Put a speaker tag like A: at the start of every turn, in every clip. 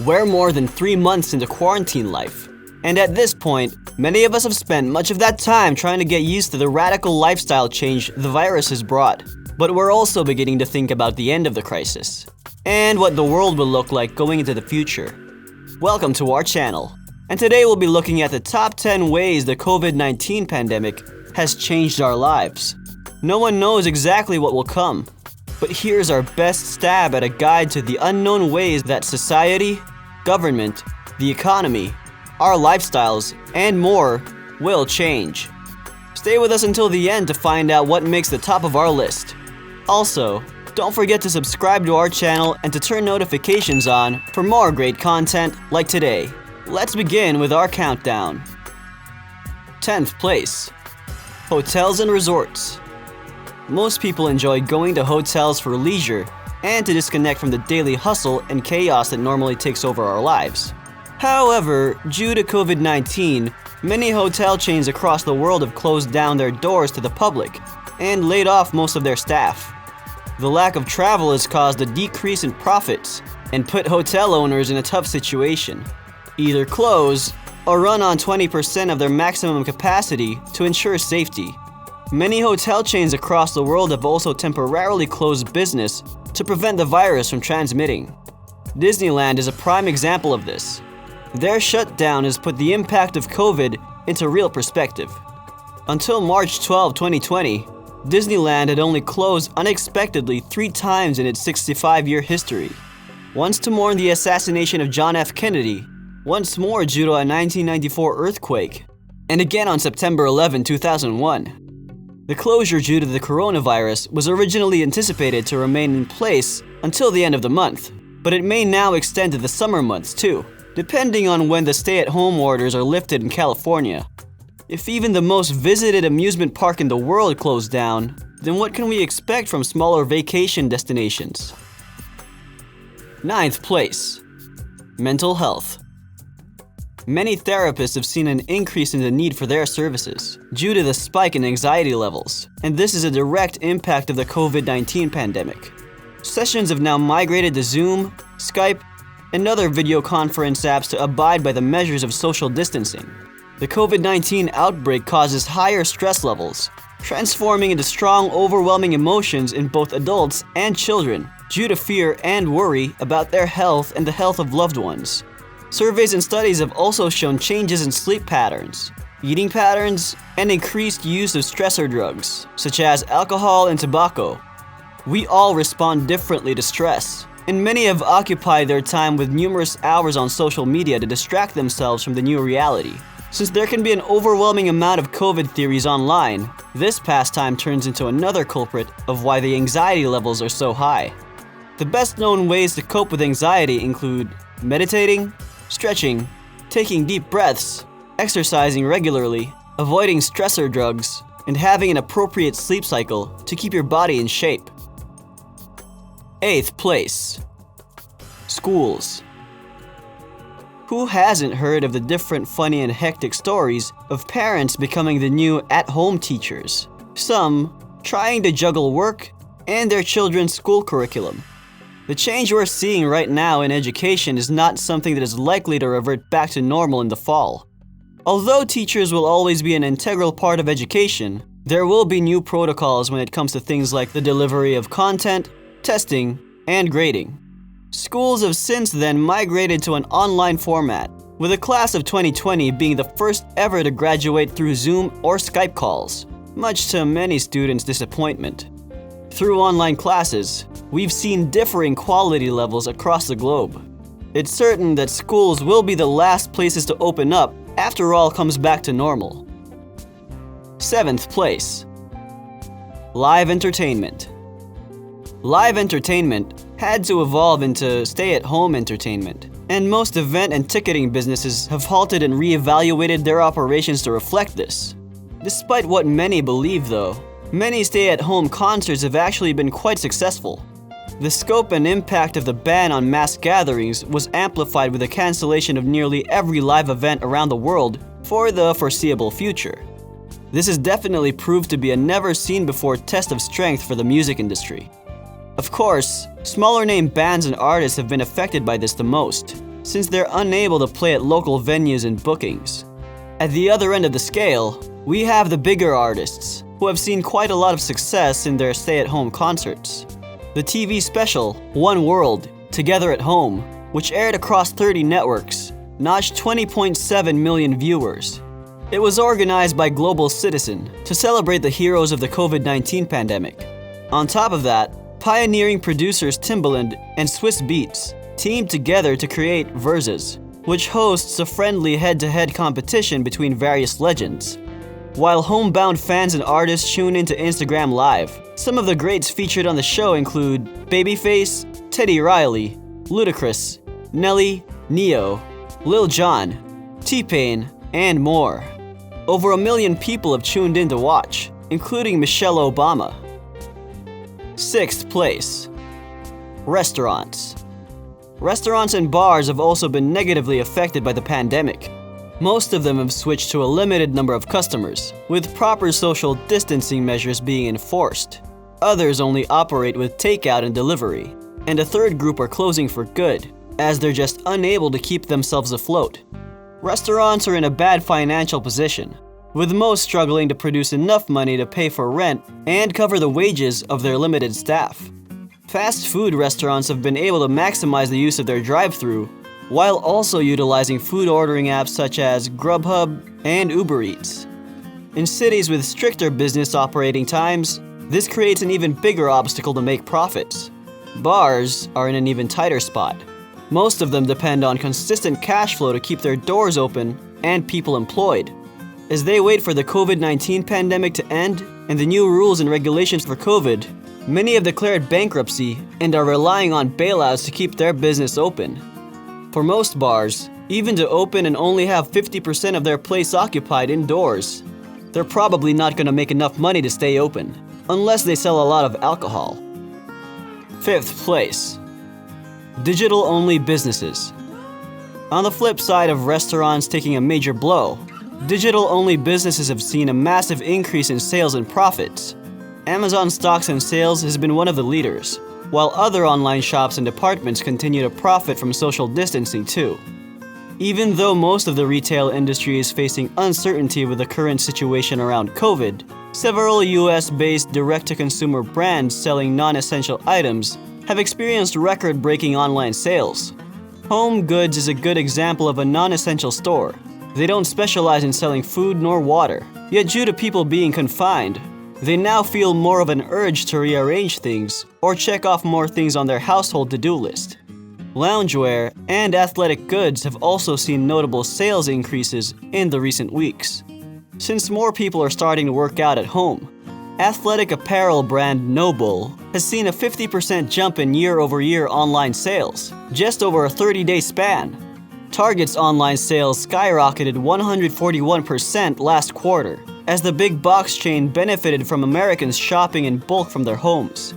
A: We're more than 3 months into quarantine life. And at this point, many of us have spent much of that time trying to get used to the radical lifestyle change the virus has brought. But we're also beginning to think about the end of the crisis and what the world will look like going into the future. Welcome to our channel. And today we'll be looking at the top 10 ways the COVID-19 pandemic has changed our lives. No one knows exactly what will come, but here's our best stab at a guide to the unknown ways that society, government, the economy, our lifestyles, and more will change. Stay with us until the end to find out what makes the top of our list. Also, don't forget to subscribe to our channel and to turn notifications on for more great content like today. Let's begin with our countdown. 10th place. Hotels and resorts. Most people enjoy going to hotels for leisure and to disconnect from the daily hustle and chaos that normally takes over our lives. However, due to COVID-19, many hotel chains across the world have closed down their doors to the public and laid off most of their staff. The lack of travel has caused a decrease in profits and put hotel owners in a tough situation. Either close or run on 20% of their maximum capacity to ensure safety. Many hotel chains across the world have also temporarily closed business to prevent the virus from transmitting. Disneyland is a prime example of this. Their shutdown has put the impact of COVID into real perspective. Until March 12, 2020, Disneyland had only closed unexpectedly 3 times in its 65-year history. Once to mourn the assassination of John F. Kennedy, once more due to a 1994 earthquake, and again on September 11, 2001. The closure due to the coronavirus was originally anticipated to remain in place until the end of the month, but it may now extend to the summer months too, depending on when the stay-at-home orders are lifted in California. If even the most visited amusement park in the world closed down, then what can we expect from smaller vacation destinations? 9th place. Mental health. Many therapists have seen an increase in the need for their services due to the spike in anxiety levels, and this is a direct impact of the COVID-19 pandemic. Sessions have now migrated to Zoom, Skype, and other video conference apps to abide by the measures of social distancing. The COVID-19 outbreak causes higher stress levels, transforming into strong, overwhelming emotions in both adults and children due to fear and worry about their health and the health of loved ones. Surveys and studies have also shown changes in sleep patterns, eating patterns, and increased use of stressor drugs, such as alcohol and tobacco. We all respond differently to stress, and many have occupied their time with numerous hours on social media to distract themselves from the new reality. Since there can be an overwhelming amount of COVID theories online, this pastime turns into another culprit of why the anxiety levels are so high. The best known ways to cope with anxiety include meditating, stretching, taking deep breaths, exercising regularly, avoiding stressor drugs, and having an appropriate sleep cycle to keep your body in shape. 8th place. Schools. Who hasn't heard of the different funny and hectic stories of parents becoming the new at-home teachers? Some trying to juggle work and their children's school curriculum. The change we're seeing right now in education is not something that is likely to revert back to normal in the fall. Although teachers will always be an integral part of education, there will be new protocols when it comes to things like the delivery of content, testing, and grading. Schools have since then migrated to an online format, with the class of 2020 being the first ever to graduate through Zoom or Skype calls, much to many students' disappointment. Through online classes, we've seen differing quality levels across the globe. It's certain that schools will be the last places to open up after all comes back to normal. 7th place. Live entertainment. Live entertainment had to evolve into stay-at-home entertainment, and most event and ticketing businesses have halted and re-evaluated their operations to reflect this. Despite what many believe though, many stay-at-home concerts have actually been quite successful. The scope and impact of the ban on mass gatherings was amplified with the cancellation of nearly every live event around the world for the foreseeable future. This has definitely proved to be a never-seen-before test of strength for the music industry. Of course, smaller name bands and artists have been affected by this the most. since they're unable to play at local venues and bookings. At the other end of the scale, we have the bigger artists, who have seen quite a lot of success in their stay-at-home concerts. The TV special, One World, Together at Home, which aired across 30 networks, notched 20.7 million viewers. It was organized by Global Citizen to celebrate the heroes of the COVID-19 pandemic. On top of that, pioneering producers Timbaland and Swiss Beats teamed together to create Versus, which hosts a friendly head-to-head competition between various legends. While homebound fans and artists tune into Instagram Live, some of the greats featured on the show include Babyface, Teddy Riley, Ludacris, Nelly, Neo, Lil Jon, T-Pain, and more. Over 1 million people have tuned in to watch, including Michelle Obama. 6th place. Restaurants. Restaurants and bars have also been negatively affected by the pandemic. Most of them have switched to a limited number of customers, with proper social distancing measures being enforced. Others only operate with takeout and delivery, and a third group are closing for good, as they're just unable to keep themselves afloat. Restaurants are in a bad financial position, with most struggling to produce enough money to pay for rent and cover the wages of their limited staff. Fast food restaurants have been able to maximize the use of their drive-thru, while also utilizing food ordering apps such as Grubhub and Uber Eats. In cities with stricter business operating times, this creates an even bigger obstacle to make profits. Bars are in an even tighter spot. Most of them depend on consistent cash flow to keep their doors open and people employed. As they wait for the COVID-19 pandemic to end and the new rules and regulations for COVID, many have declared bankruptcy and are relying on bailouts to keep their business open. For most bars, even to open and only have 50% of their place occupied indoors, they're probably not going to make enough money to stay open, unless they sell a lot of alcohol. 5th place. Digital-only businesses. On the flip side of restaurants taking a major blow, digital-only businesses have seen a massive increase in sales and profits. Amazon stocks and sales has been one of the leaders, while other online shops and departments continue to profit from social distancing too. Even though most of the retail industry is facing uncertainty with the current situation around COVID, several US-based direct-to-consumer brands selling non-essential items have experienced record-breaking online sales. Home Goods is a good example of a non-essential store. They don't specialize in selling food nor water, yet due to people being confined, they now feel more of an urge to rearrange things or check off more things on their household to-do list. Loungewear and athletic goods have also seen notable sales increases in the recent weeks. Since more people are starting to work out at home, athletic apparel brand Noble has seen a 50% jump in year-over-year online sales, just over a 30-day span. Target's online sales skyrocketed 141% last quarter, as the big box chain benefited from Americans shopping in bulk from their homes.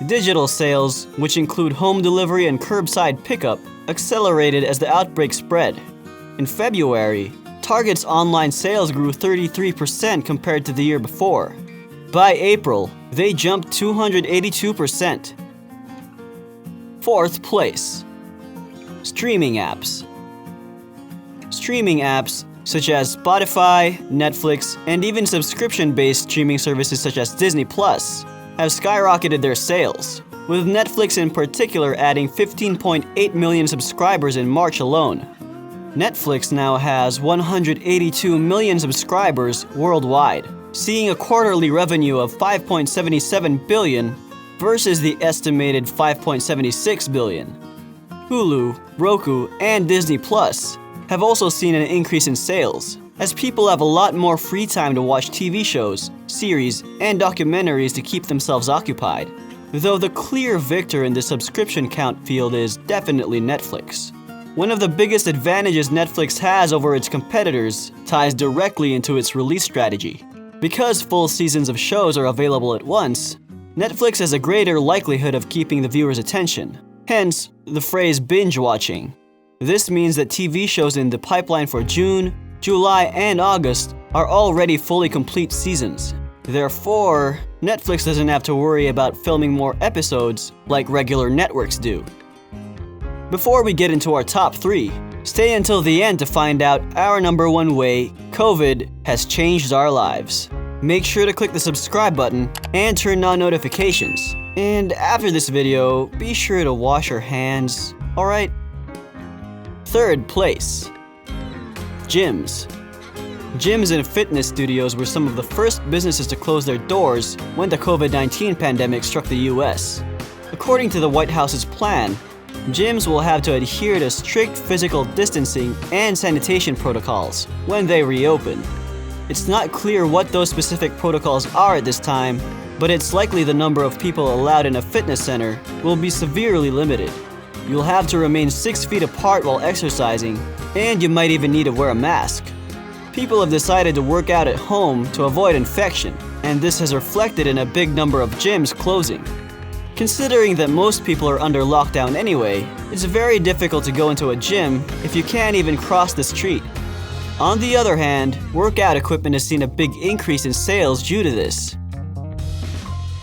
A: Digital sales, which include home delivery and curbside pickup, accelerated as the outbreak spread. In February, Target's online sales grew 33% compared to the year before. By April, they jumped 282%. 4th place. Streaming apps. Streaming apps such as Spotify, Netflix, and even subscription-based streaming services such as Disney Plus have skyrocketed their sales, with Netflix in particular adding 15.8 million subscribers in March alone. Netflix now has 182 million subscribers worldwide, seeing a quarterly revenue of $5.77 billion versus the estimated $5.76 billion. Hulu, Roku, and Disney Plus have also seen an increase in sales, as people have a lot more free time to watch TV shows, series, and documentaries to keep themselves occupied. Though the clear victor in the subscription count field is definitely Netflix. One of the biggest advantages Netflix has over its competitors ties directly into its release strategy. Because full seasons of shows are available at once, Netflix has a greater likelihood of keeping the viewer's attention, hence the phrase binge watching. This means that TV shows in the pipeline for June, July, and August are already fully complete seasons. Therefore, Netflix doesn't have to worry about filming more episodes like regular networks do. Before we get into our top 3, stay until the end to find out our number 1 way COVID has changed our lives. Make sure to click the subscribe button and turn on notifications. And after this video, be sure to wash your hands, alright? 3rd place. Gyms. Gyms and fitness studios were some of the first businesses to close their doors when the COVID-19 pandemic struck the US. According to the White House's plan, gyms will have to adhere to strict physical distancing and sanitation protocols when they reopen. It's not clear what those specific protocols are at this time, but it's likely the number of people allowed in a fitness center will be severely limited. You'll have to remain 6 feet apart while exercising, and you might even need to wear a mask. People have decided to work out at home to avoid infection, and this has reflected in a big number of gyms closing. Considering that most people are under lockdown anyway, it's very difficult to go into a gym if you can't even cross the street. On the other hand, workout equipment has seen a big increase in sales due to this.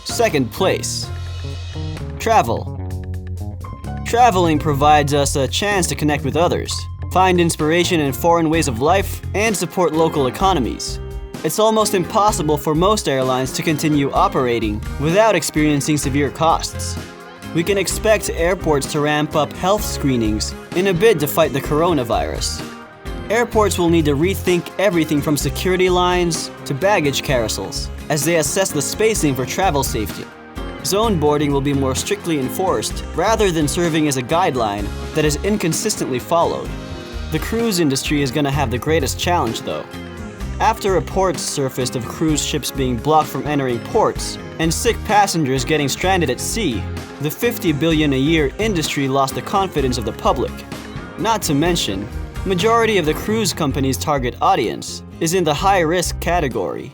A: 2nd place. Travel. Traveling provides us a chance to connect with others, find inspiration in foreign ways of life, and support local economies. It's almost impossible for most airlines to continue operating without experiencing severe costs. We can expect airports to ramp up health screenings in a bid to fight the coronavirus. Airports will need to rethink everything from security lines to baggage carousels as they assess the spacing for travel safety. Zone boarding will be more strictly enforced rather than serving as a guideline that is inconsistently followed. The cruise industry is going to have the greatest challenge though. After reports surfaced of cruise ships being blocked from entering ports and sick passengers getting stranded at sea, the $50 billion a year industry lost the confidence of the public. Not to mention, majority of the cruise company's target audience is in the high-risk category.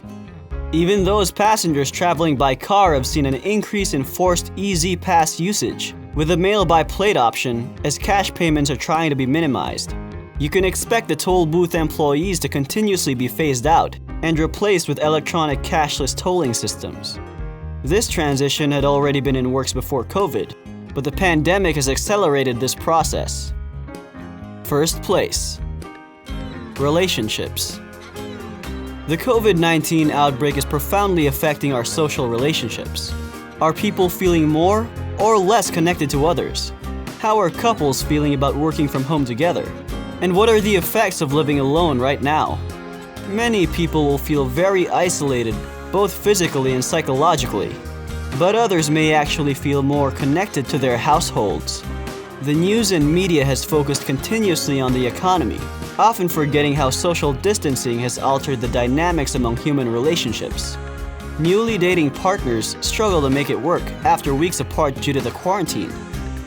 A: Even those passengers traveling by car have seen an increase in forced EZ Pass usage, with a mail-by-plate option as cash payments are trying to be minimized. You can expect the toll booth employees to continuously be phased out and replaced with electronic cashless tolling systems. This transition had already been in works before COVID, but the pandemic has accelerated this process. 1st place. Relationships. The COVID-19 outbreak is profoundly affecting our social relationships. Are people feeling more or less connected to others? How are couples feeling about working from home together? And what are the effects of living alone right now? Many people will feel very isolated, both physically and psychologically. But others may actually feel more connected to their households. The news and media has focused continuously on the economy, often forgetting how social distancing has altered the dynamics among human relationships. Newly dating partners struggle to make it work after weeks apart due to the quarantine.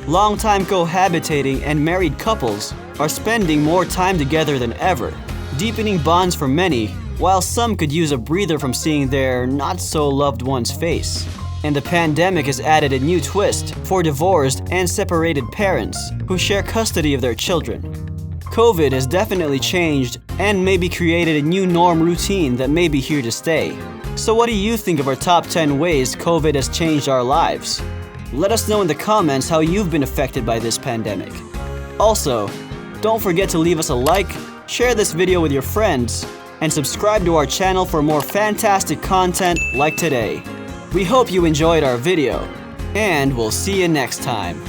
A: Long-time cohabitating and married couples are spending more time together than ever, deepening bonds for many, while some could use a breather from seeing their not-so-loved one's face. And the pandemic has added a new twist for divorced and separated parents who share custody of their children. COVID has definitely changed and maybe created a new norm routine that may be here to stay. So what do you think of our top 10 ways COVID has changed our lives? Let us know in the comments how you've been affected by this pandemic. Also, don't forget to leave us a like, share this video with your friends, and subscribe to our channel for more fantastic content like today. We hope you enjoyed our video, and we'll see you next time.